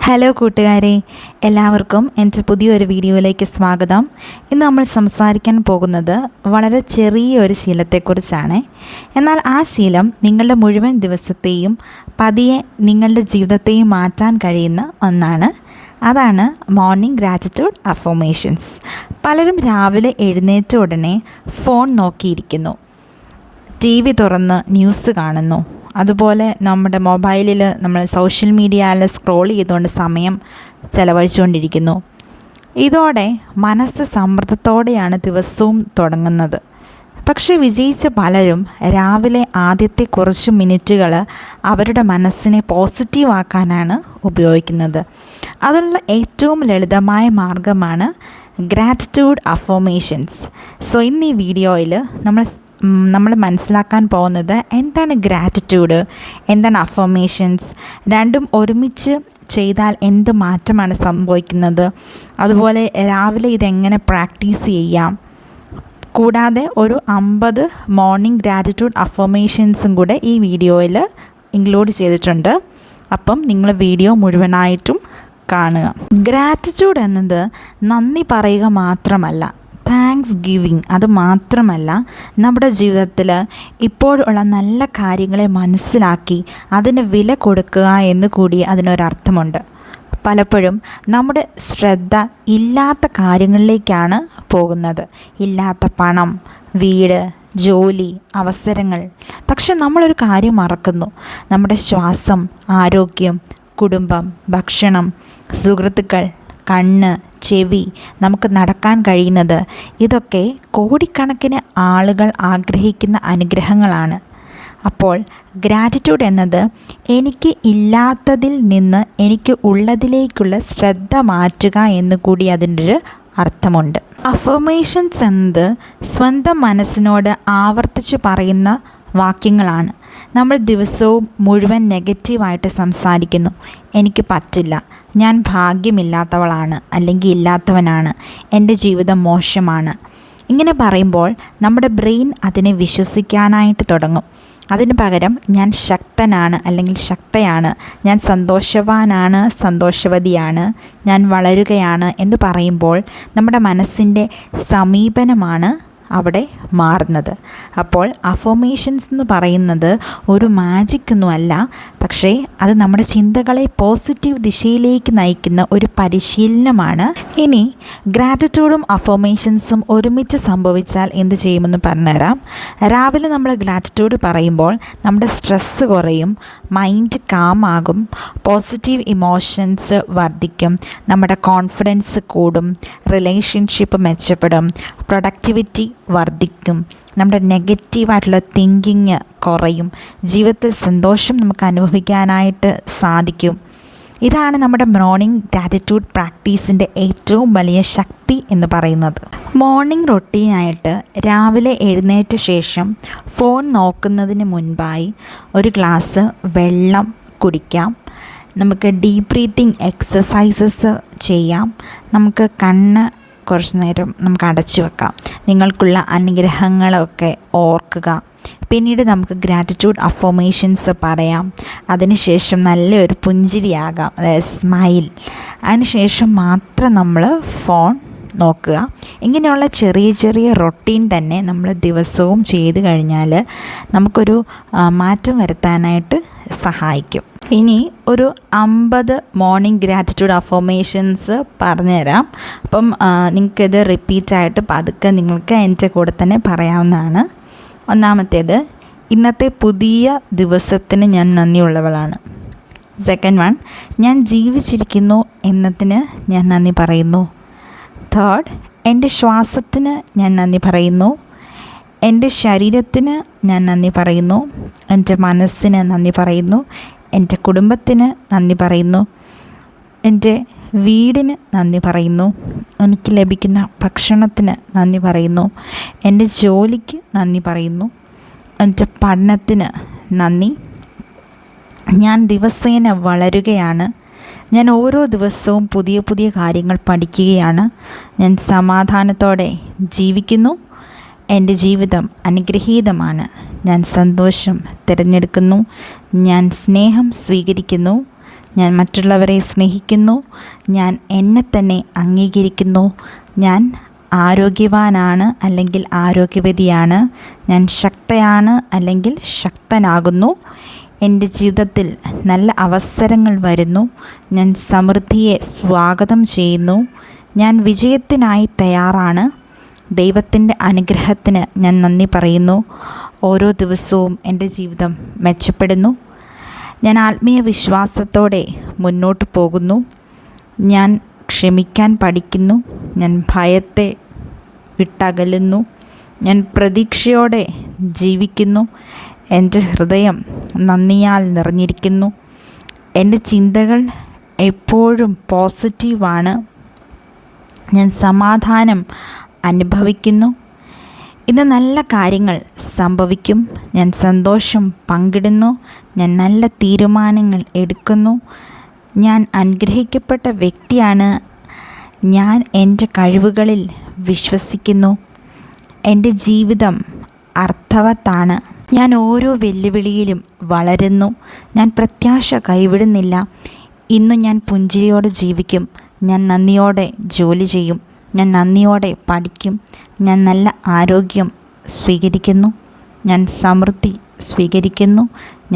Hello കൂട്ടുകാരെ, എല്ലാവർക്കും എൻ്റെ പുതിയൊരു വീഡിയോയിലേക്ക് സ്വാഗതം. ഇന്ന് നമ്മൾ സംസാരിക്കാൻ പോകുന്നത് വളരെ ചെറിയൊരു ശീലത്തെക്കുറിച്ചാണ്. എന്നാൽ ആ ശീലം നിങ്ങളുടെ മുഴുവൻ ദിവസത്തെയും പതിയെ നിങ്ങളുടെ ജീവിതത്തെയും മാറ്റാൻ കഴിയുന്ന ഒന്നാണ്. അതാണ് മോർണിംഗ് ഗ്രാറ്റിറ്റ്യൂഡ് അഫർമേഷൻസ്. പലരും രാവിലെ എഴുന്നേറ്റ ഉടനെ ഫോൺ നോക്കിയിരിക്കുന്നു, TV തുറന്ന് ന്യൂസ് കാണുന്നു, അതുപോലെ നമ്മുടെ മൊബൈലിൽ നമ്മൾ സോഷ്യൽ മീഡിയയിൽ സ്ക്രോൾ ചെയ്തുകൊണ്ട് സമയം ചെലവഴിച്ചുകൊണ്ടിരിക്കുന്നു. ഇതോടെ മനസ്സ് സമ്മർദ്ദത്തോടെയാണ് ദിവസവും തുടങ്ങുന്നത്. പക്ഷേ വിജയിച്ച പലരും രാവിലെ ആദ്യത്തെ കുറച്ച് മിനിറ്റുകൾ അവരുടെ മനസ്സിനെ പോസിറ്റീവാക്കാനാണ് ഉപയോഗിക്കുന്നത്. അതിനുള്ള ഏറ്റവും ലളിതമായ മാർഗമാണ് ഗ്രാറ്റിറ്റ്യൂഡ് അഫർമേഷൻസ്. സോ ഇന്ന് ഈ വീഡിയോയിൽ നമ്മൾ മനസ്സിലാക്കാൻ പോകുന്നത് എന്താണ് ഗ്രാറ്റിറ്റ്യൂഡ്, എന്താണ് അഫർമേഷൻസ്, രണ്ടും ഒരുമിച്ച് ചെയ്താൽ എന്ത് മാറ്റമാണ് സംഭവിക്കുന്നത്, അതുപോലെ രാവിലെ ഇതെങ്ങനെ പ്രാക്ടീസ് ചെയ്യാം, കൂടാതെ ഒരു 50 മോർണിംഗ് ഗ്രാറ്റിറ്റ്യൂഡ് അഫർമേഷൻസും കൂടെ ഈ വീഡിയോയിൽ ഇൻക്ലൂഡ് ചെയ്തിട്ടുണ്ട്. അപ്പം നിങ്ങൾ വീഡിയോ മുഴുവനായിട്ടും കാണുക. ഗ്രാറ്റിറ്റ്യൂഡ് എന്നത് നന്ദി പറയുക മാത്രമല്ല, താങ്ക്സ് ഗിവിങ് അത് മാത്രമല്ല, നമ്മുടെ ജീവിതത്തിൽ ഇപ്പോഴുള്ള നല്ല കാര്യങ്ങളെ മനസ്സിലാക്കി അതിന് വില കൊടുക്കുക എന്ന് കൂടി അതിനൊരർത്ഥമുണ്ട്. പലപ്പോഴും നമ്മുടെ ശ്രദ്ധ ഇല്ലാത്ത കാര്യങ്ങളിലേക്കാണ് പോകുന്നത്. ഇല്ലാത്ത പണം, വീട്, ജോലി, അവസരങ്ങൾ. പക്ഷെ നമ്മളൊരു കാര്യം മറക്കുന്നു. നമ്മുടെ ശ്വാസം, ആരോഗ്യം, കുടുംബം, ഭക്ഷണം, സുഹൃത്തുക്കൾ, കണ്ണ്, ചെവി, നമുക്ക് നടക്കാൻ കഴിയുന്നത്, ഇതൊക്കെ കോടിക്കണക്കിന് ആളുകൾ ആഗ്രഹിക്കുന്ന അനുഗ്രഹങ്ങളാണ്. അപ്പോൾ ഗ്രാറ്റിറ്റ്യൂഡ് എന്നത് എനിക്ക് ഇല്ലാത്തതിൽ നിന്ന് എനിക്ക് ഉള്ളതിലേക്കുള്ള ശ്രദ്ധ മാറ്റുക എന്ന് കൂടി അതിൻ്റെ ഒരു അർത്ഥമുണ്ട്. അഫർമേഷൻസ് എന്നത് സ്വന്തം മനസ്സിനോട് ആവർത്തിച്ച് പറയുന്ന വാക്യങ്ങളാണ്. നമ്മൾ ദിവസവും മുഴുവൻ നെഗറ്റീവായിട്ട് സംസാരിക്കുന്നു. എനിക്ക് പറ്റില്ല, ഞാൻ ഭാഗ്യമില്ലാത്തവളാണ്, അല്ലെങ്കിൽ ഇല്ലാത്തവനാണ്, എൻ്റെ ജീവിതം മോശമാണ്. ഇങ്ങനെ പറയുമ്പോൾ നമ്മുടെ ബ്രെയിൻ അതിനെ വിശ്വസിക്കാനായിട്ട് തുടങ്ങും. അതിന് പകരം ഞാൻ ശക്തനാണ് അല്ലെങ്കിൽ ശക്തയാണ്, ഞാൻ സന്തോഷവാനാണ്, സന്തോഷവതിയാണ്, ഞാൻ വളരുകയാണ് എന്ന് പറയുമ്പോൾ നമ്മുടെ മനസ്സിൻ്റെ സമീപനമാണ് അവിടെ മാറുന്നത്. അപ്പോൾ അഫർമേഷൻസ് എന്ന് പറയുന്നത് ഒരു മാജിക്കൊന്നുമല്ല, പക്ഷേ അത് നമ്മുടെ ചിന്തകളെ പോസിറ്റീവ് ദിശയിലേക്ക് നയിക്കുന്ന ഒരു പരിശീലനമാണ്. ഇനി ഗ്രാറ്റിറ്റ്യൂഡും അഫർമേഷൻസും ഒരുമിച്ച് സംഭവിച്ചാൽ എന്ത് ചെയ്യുമെന്ന് പറഞ്ഞുതരാം. രാവിലെ നമ്മൾ ഗ്രാറ്റിറ്റ്യൂഡ് പറയുമ്പോൾ നമ്മുടെ സ്ട്രെസ്സ് കുറയും, മൈൻഡ് കാമാകും, പോസിറ്റീവ് ഇമോഷൻസ് വർദ്ധിക്കും, നമ്മുടെ കോൺഫിഡൻസ് കൂടും, റിലേഷൻഷിപ്പ് മെച്ചപ്പെടും, പ്രൊഡക്ടിവിറ്റി വർദ്ധിക്കും, നമ്മുടെ നെഗറ്റീവായിട്ടുള്ള തിങ്കിങ് കുറയും, ജീവിതത്തിൽ സന്തോഷം നമുക്ക് അനുഭവിക്കാനായിട്ട് സാധിക്കും. ഇതാണ് നമ്മുടെ മോർണിംഗ് ഗ്രാറ്റിറ്റ്യൂഡ് പ്രാക്ടീസിൻ്റെ ഏറ്റവും വലിയ ശക്തി എന്ന് പറയുന്നത്. മോർണിംഗ് റൊട്ടീനായിട്ട് രാവിലെ എഴുന്നേറ്റ ശേഷം ഫോൺ നോക്കുന്നതിന് മുൻപായി ഒരു ഗ്ലാസ് വെള്ളം കുടിക്കാം. നമുക്ക് ഡീപ്പ് ബ്രീത്തിങ് എക്സസൈസസ് ചെയ്യാം. നമുക്ക് കണ്ണ് കുറച്ച് നേരം നമുക്ക് അടച്ചു വെക്കാം. നിങ്ങൾക്കുള്ള അനുഗ്രഹങ്ങളൊക്കെ ഓർക്കുക. പിന്നീട് നമുക്ക് ഗ്രാറ്റിറ്റ്യൂഡ് അഫർമേഷൻസ് പറയാം. അതിനുശേഷം നല്ലൊരു പുഞ്ചിരിയാകാം, അതായത് സ്മൈൽ. അതിനുശേഷം മാത്രം നമ്മൾ ഫോൺ നോക്കുക. ഇങ്ങനെയുള്ള ചെറിയ ചെറിയ റൊട്ടീൻ തന്നെ നമ്മൾ ദിവസവും ചെയ്ത് കഴിഞ്ഞാൽ നമുക്കൊരു മാറ്റം വരുത്താനായിട്ട് സഹായിക്കും. ഇനി ഒരു 50 മോർണിംഗ് ഗ്രാറ്റിറ്റ്യൂഡ് അഫർമേഷൻസ് പറഞ്ഞുതരാം. അപ്പം നിങ്ങൾക്കിത് റിപ്പീറ്റായിട്ട് പതുക്കെ നിങ്ങൾക്ക് എൻ്റെ കൂടെ തന്നെ പറയാവുന്നതാണ്. ഒന്നാമത്തേത്, ഇന്നത്തെ പുതിയ ദിവസത്തിന് ഞാൻ നന്ദിയുള്ളവളാണ്. സെക്കൻഡ് വൺ, ഞാൻ ജീവിച്ചിരിക്കുന്നു എന്നതിന് ഞാൻ നന്ദി പറയുന്നു. തേർഡ്, എൻ്റെ ശ്വാസത്തിന് ഞാൻ നന്ദി പറയുന്നു. എൻ്റെ ശരീരത്തിന് ഞാൻ നന്ദി പറയുന്നു. എൻ്റെ മനസ്സിന് നന്ദി പറയുന്നു. എൻ്റെ കുടുംബത്തിന് നന്ദി പറയുന്നു. എൻ്റെ വീടിന് നന്ദി പറയുന്നു. എനിക്ക് ലഭിക്കുന്ന ഭക്ഷണത്തിന് നന്ദി പറയുന്നു. എൻ്റെ ജോലിക്ക് നന്ദി പറയുന്നു. എൻ്റെ പഠനത്തിന് നന്ദി. ഞാൻ ദിവസേന വളരുകയാണ്. ഞാൻ ഓരോ ദിവസവും പുതിയ പുതിയ കാര്യങ്ങൾ പഠിക്കുകയാണ്. ഞാൻ സമാധാനത്തോടെ ജീവിക്കുന്നു. എൻ്റെ ജീവിതം അനുഗ്രഹീതമാണ്. ഞാൻ സന്തോഷം തിരഞ്ഞെടുക്കുന്നു. ഞാൻ സ്നേഹം സ്വീകരിക്കുന്നു. ഞാൻ മറ്റുള്ളവരെ സ്നേഹിക്കുന്നു, ഞാൻ എന്നെ തന്നെ അംഗീകരിക്കുന്നു, ഞാൻ ആരോഗ്യവാനാണ് അല്ലെങ്കിൽ ആരോഗ്യവതിയാണ്, ഞാൻ ശക്തയാണ് അല്ലെങ്കിൽ ശക്തനാകുന്നു, എൻ്റെ ജീവിതത്തിൽ നല്ല അവസരങ്ങൾ വരുന്നു, ഞാൻ സമൃദ്ധിയെ സ്വാഗതം ചെയ്യുന്നു, ഞാൻ വിജയത്തിനായി തയ്യാറാണ്, ദൈവത്തിൻ്റെ അനുഗ്രഹത്തിന് ഞാൻ നന്ദി പറയുന്നു, ഓരോ ദിവസവും എൻ്റെ ജീവിതം മെച്ചപ്പെടുന്നു, ഞാൻ ആത്മീയ വിശ്വാസത്തോടെ മുന്നോട്ട് പോകുന്നു, ഞാൻ ക്ഷമിക്കാൻ പഠിക്കുന്നു, ഞാൻ ഭയത്തെ വിട്ടകലുന്നു, ഞാൻ പ്രതീക്ഷയോടെ ജീവിക്കുന്നു, എൻ്റെ ഹൃദയം നന്ദിയാൽ നിറഞ്ഞിരിക്കുന്നു, എൻ്റെ ചിന്തകൾ എപ്പോഴും പോസിറ്റീവാണ്, ഞാൻ സമാധാനം അനുഭവിക്കുന്നു, ഇന്ന് നല്ല കാര്യങ്ങൾ സംഭവിക്കും, ഞാൻ സന്തോഷം പങ്കിടുന്നു, ഞാൻ നല്ല തീരുമാനങ്ങൾ എടുക്കുന്നു, ഞാൻ അനുഗ്രഹിക്കപ്പെട്ട വ്യക്തിയാണ്, ഞാൻ എൻ്റെ കഴിവുകളിൽ വിശ്വസിക്കുന്നു, എൻ്റെ ജീവിതം അർത്ഥവത്താണ്, ഞാൻ ഓരോ വെല്ലുവിളിയിലും വളരുന്നു, ഞാൻ പ്രത്യാശ കൈവിടുന്നില്ല, ഇന്ന് ഞാൻ പുഞ്ചിരിയോടെ ജീവിക്കും, ഞാൻ നന്ദിയോടെ ജോലി ചെയ്യും, ഞാൻ നന്ദിയോടെ പഠിക്കും, ഞാൻ നല്ല ആരോഗ്യം സ്വീകരിക്കുന്നു, ഞാൻ സമൃദ്ധി സ്വീകരിക്കുന്നു,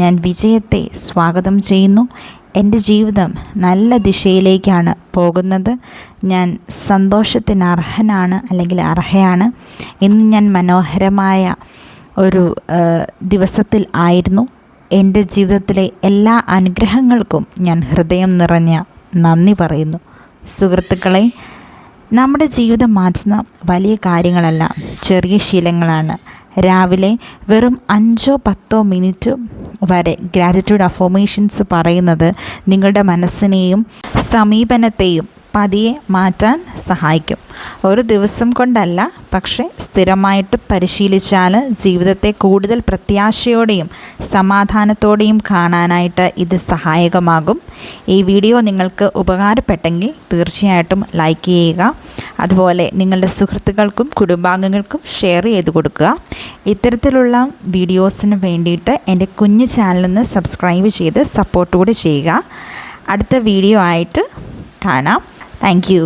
ഞാൻ വിജയത്തെ സ്വാഗതം ചെയ്യുന്നു, എൻ്റെ ജീവിതം നല്ല ദിശയിലേക്കാണ് പോകുന്നത്, ഞാൻ സന്തോഷത്തിന് അർഹനാണ് അല്ലെങ്കിൽ അർഹയാണ്, ഇന്ന് ഞാൻ മനോഹരമായ ഒരു ദിവസത്തിൽ ആയിരുന്നു, എൻ്റെ ജീവിതത്തിലെ എല്ലാ അനുഗ്രഹങ്ങൾക്കും ഞാൻ ഹൃദയം നിറഞ്ഞ നന്ദി പറയുന്നു. സുഹൃത്തുക്കളെ, നമ്മുടെ ജീവിതം മാറ്റുന്ന വലിയ കാര്യങ്ങളല്ല, ചെറിയ ശീലങ്ങളാണ്. രാവിലെ വെറും 5-10 മിനിറ്റ് വരെ ഗ്രാറ്റിറ്റ്യൂഡ് അഫർമേഷൻസ് പറയുന്നത് നിങ്ങളുടെ മനസ്സിനെയും സമീപനത്തെയും പതിയെ മാറ്റാൻ സഹായിക്കും. ഒരു ദിവസം കൊണ്ടല്ല, പക്ഷേ സ്ഥിരമായിട്ട് പരിശീലിച്ചാൽ ജീവിതത്തെ കൂടുതൽ പ്രത്യാശയോടെയും സമാധാനത്തോടെയും കാണാനായിട്ട് ഇത് സഹായകമാകും. ഈ വീഡിയോ നിങ്ങൾക്ക് ഉപകാരപ്പെട്ടെങ്കിൽ തീർച്ചയായിട്ടും ലൈക്ക് ചെയ്യുക. അതുപോലെ നിങ്ങളുടെ സുഹൃത്തുക്കൾക്കും കുടുംബാംഗങ്ങൾക്കും ഷെയർ ചെയ്ത് കൊടുക്കുക. ഇത്തരത്തിലുള്ള വീഡിയോസിന് വേണ്ടിയിട്ട് എൻ്റെ കുഞ്ഞു ചാനലൊന്ന് സബ്സ്ക്രൈബ് ചെയ്ത് സപ്പോർട്ട് കൂടി ചെയ്യുക. അടുത്ത വീഡിയോ ആയിട്ട് കാണാം. Thank you.